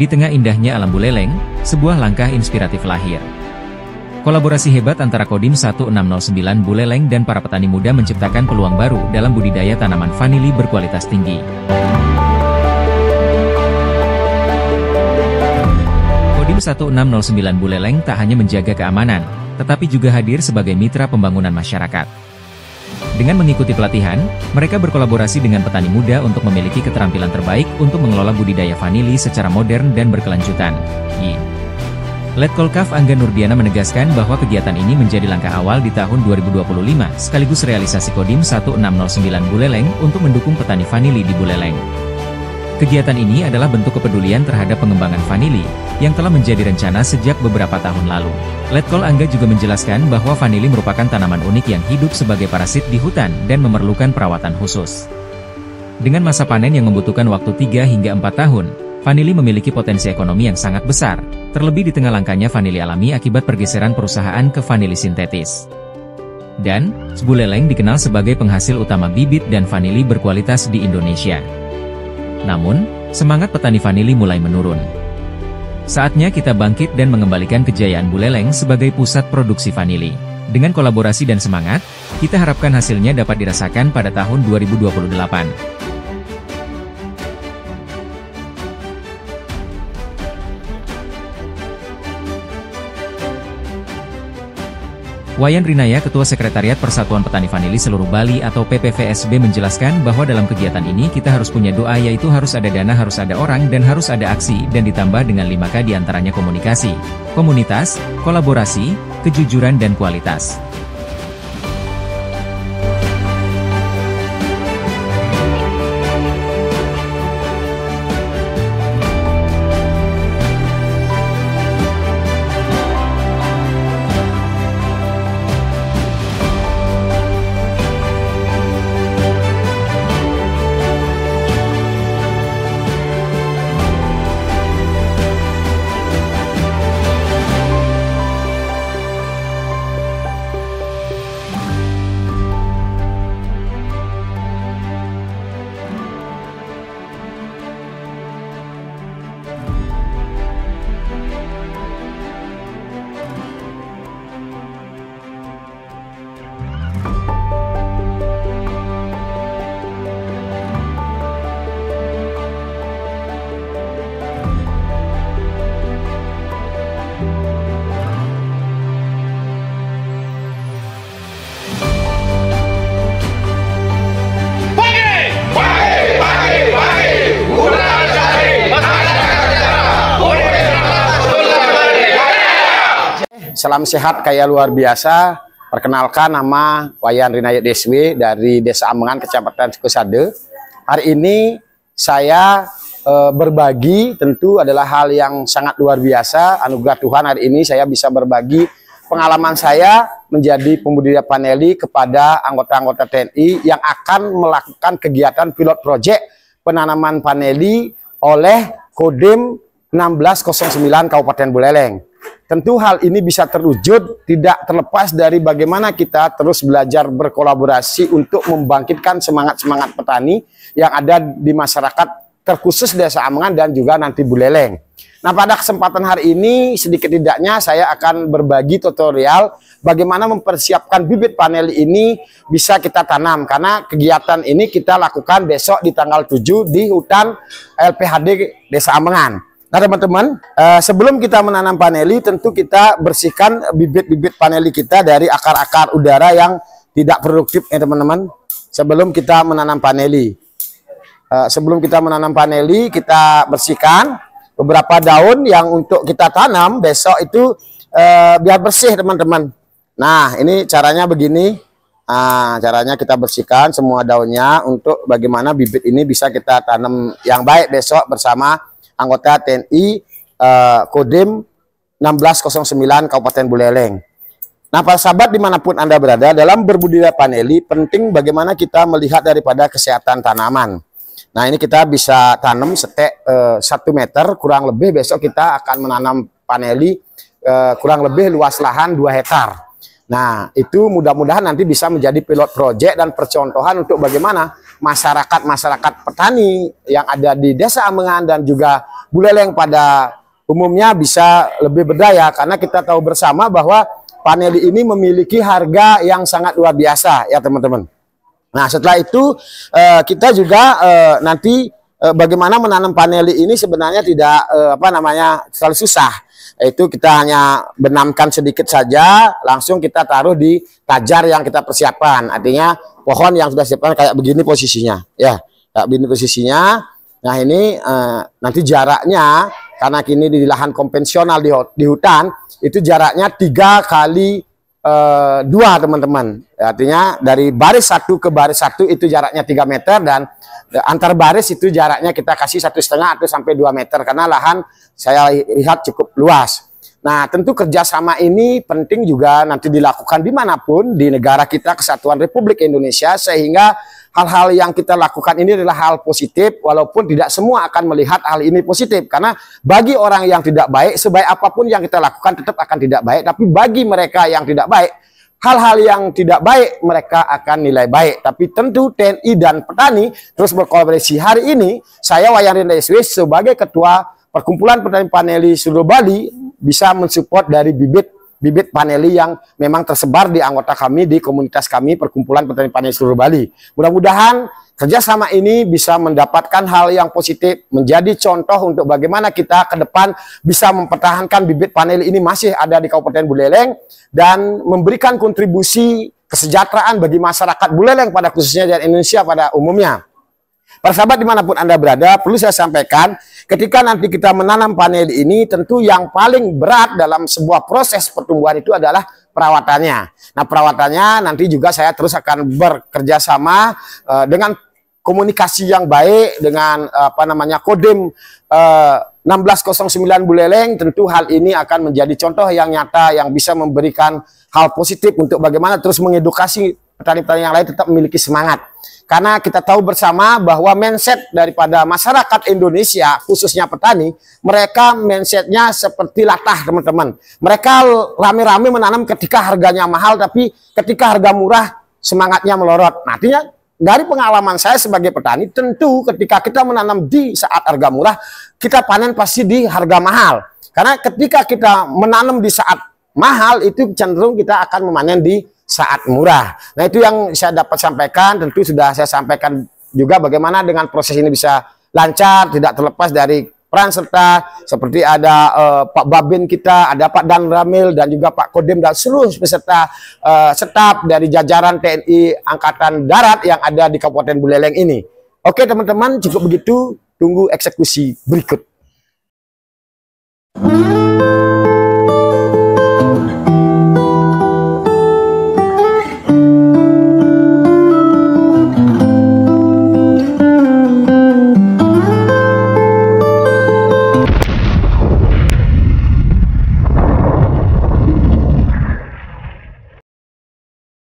Di tengah indahnya alam Buleleng, sebuah langkah inspiratif lahir. Kolaborasi hebat antara Kodim 1609 Buleleng dan para petani muda menciptakan peluang baru dalam budidaya tanaman vanili berkualitas tinggi. Kodim 1609 Buleleng tak hanya menjaga keamanan, tetapi juga hadir sebagai mitra pembangunan masyarakat. Dengan mengikuti pelatihan, mereka berkolaborasi dengan petani muda untuk memiliki keterampilan terbaik untuk mengelola budidaya vanili secara modern dan berkelanjutan. Letkolkaf Angga Nurdiana menegaskan bahwa kegiatan ini menjadi langkah awal di tahun 2025 sekaligus realisasi Kodim 1609 Buleleng untuk mendukung petani vanili di Buleleng. Kegiatan ini adalah bentuk kepedulian terhadap pengembangan vanili, yang telah menjadi rencana sejak beberapa tahun lalu. Letkol Angga juga menjelaskan bahwa vanili merupakan tanaman unik yang hidup sebagai parasit di hutan dan memerlukan perawatan khusus. Dengan masa panen yang membutuhkan waktu 3 hingga 4 tahun, vanili memiliki potensi ekonomi yang sangat besar, terlebih di tengah langkanya vanili alami akibat pergeseran perusahaan ke vanili sintetis. Dan, Buleleng dikenal sebagai penghasil utama bibit dan vanili berkualitas di Indonesia. Namun, semangat petani vanili mulai menurun. Saatnya kita bangkit dan mengembalikan kejayaan Buleleng sebagai pusat produksi vanili. Dengan kolaborasi dan semangat, kita harapkan hasilnya dapat dirasakan pada tahun 2028. Wayan Rinaya, Ketua Sekretariat Persatuan Petani Vanili Seluruh Bali atau PPVSB menjelaskan bahwa dalam kegiatan ini kita harus punya doa, yaitu harus ada dana, harus ada orang, dan harus ada aksi, dan ditambah dengan 5K diantaranya komunikasi, komunitas, kolaborasi, kejujuran dan kualitas. Salam sehat kaya luar biasa. Perkenalkan, nama Wayan Rinaya DSW dari Desa Amengan, Kecamatan Sukusade. Hari ini saya berbagi, tentu adalah hal yang sangat luar biasa. Anugerah Tuhan, hari ini saya bisa berbagi pengalaman saya menjadi pembudidaya vanili kepada anggota-anggota TNI yang akan melakukan kegiatan pilot project penanaman vanili oleh Kodim 1609 Kabupaten Buleleng. Tentu hal ini bisa terwujud tidak terlepas dari bagaimana kita terus belajar berkolaborasi untuk membangkitkan semangat-semangat petani yang ada di masyarakat, terkhusus Desa Amengan dan juga nanti Buleleng. Nah, pada kesempatan hari ini sedikit tidaknya saya akan berbagi tutorial bagaimana mempersiapkan bibit vanili ini bisa kita tanam, karena kegiatan ini kita lakukan besok di tanggal 7 di hutan LPHD Desa Amengan. Nah teman-teman, sebelum kita menanam vanili, tentu kita bersihkan bibit-bibit vanili kita dari akar-akar udara yang tidak produktif ya teman-teman. Sebelum kita menanam vanili, kita bersihkan beberapa daun yang untuk kita tanam besok itu biar bersih teman-teman. Nah ini caranya begini. Nah, caranya kita bersihkan semua daunnya untuk bagaimana bibit ini bisa kita tanam yang baik besok bersama anggota TNI Kodim 1609 Kabupaten Buleleng. Nah, para sahabat dimanapun Anda berada, dalam berbudidaya vanili penting bagaimana kita melihat daripada kesehatan tanaman. Nah, ini kita bisa tanam setek 1 meter kurang lebih. Besok kita akan menanam vanili kurang lebih luas lahan 2 hektar. Nah, itu mudah-mudahan nanti bisa menjadi pilot project dan percontohan untuk bagaimana masyarakat petani yang ada di Desa Amengan dan juga Buleleng pada umumnya bisa lebih berdaya, karena kita tahu bersama bahwa paneli ini memiliki harga yang sangat luar biasa ya teman-teman. Nah setelah itu kita juga nanti bagaimana menanam paneli ini sebenarnya tidak terlalu susah. Itu kita hanya benamkan sedikit saja, langsung kita taruh di tajar yang kita persiapkan. Artinya pohon yang sudah siapkan kayak begini posisinya, ya, kayak begini posisinya. Nah ini nanti jaraknya, karena kini di lahan konvensional di hutan, itu jaraknya 3 kali 2 teman-teman. Artinya dari baris satu ke baris satu itu jaraknya 3 meter, dan antar baris itu jaraknya kita kasih 1,5 atau sampai 2 meter karena lahan saya lihat cukup luas. Nah tentu kerjasama ini penting juga nanti dilakukan dimanapun di negara kita, Kesatuan Republik Indonesia, sehingga hal-hal yang kita lakukan ini adalah hal positif, walaupun tidak semua akan melihat hal ini positif, karena bagi orang yang tidak baik, sebaik apapun yang kita lakukan tetap akan tidak baik. Tapi bagi mereka yang tidak baik, hal-hal yang tidak baik mereka akan nilai baik. Tapi tentu TNI dan petani terus berkolaborasi. Hari ini saya Wayan Rinaya DSW sebagai Ketua Perkumpulan Petani Paneli seluruh Bali bisa mensupport dari bibit paneli yang memang tersebar di anggota kami, di komunitas kami Perkumpulan Petani Paneli seluruh Bali. Mudah-mudahan kerjasama ini bisa mendapatkan hal yang positif, menjadi contoh untuk bagaimana kita ke depan bisa mempertahankan bibit paneli ini masih ada di Kabupaten Buleleng dan memberikan kontribusi kesejahteraan bagi masyarakat Buleleng pada khususnya dan Indonesia pada umumnya. Para sahabat dimanapun Anda berada, perlu saya sampaikan, ketika nanti kita menanam paneli ini, tentu yang paling berat dalam sebuah proses pertumbuhan itu adalah perawatannya. Nah perawatannya nanti juga saya terus akan bekerja sama dengan komunikasi yang baik dengan Kodim 1609 Buleleng. Tentu hal ini akan menjadi contoh yang nyata yang bisa memberikan hal positif untuk bagaimana terus mengedukasi petani-petani yang lain tetap memiliki semangat. Karena kita tahu bersama bahwa mindset daripada masyarakat Indonesia, khususnya petani, mereka mindsetnya seperti latah teman-teman. Mereka rame-rame menanam ketika harganya mahal, tapi ketika harga murah semangatnya melorot. Nah, artinya dari pengalaman saya sebagai petani, tentu ketika kita menanam di saat harga murah, kita panen pasti di harga mahal. Karena ketika kita menanam di saat mahal, itu cenderung kita akan memanen di saat murah. Nah itu yang saya dapat sampaikan. Tentu sudah saya sampaikan juga bagaimana dengan proses ini bisa lancar, tidak terlepas dari peran serta seperti ada Pak Babin kita, ada Pak Dan Ramil dan juga Pak Kodim dan seluruh peserta staf dari jajaran TNI Angkatan Darat yang ada di Kabupaten Buleleng ini. Oke teman-teman, cukup begitu, tunggu eksekusi berikut.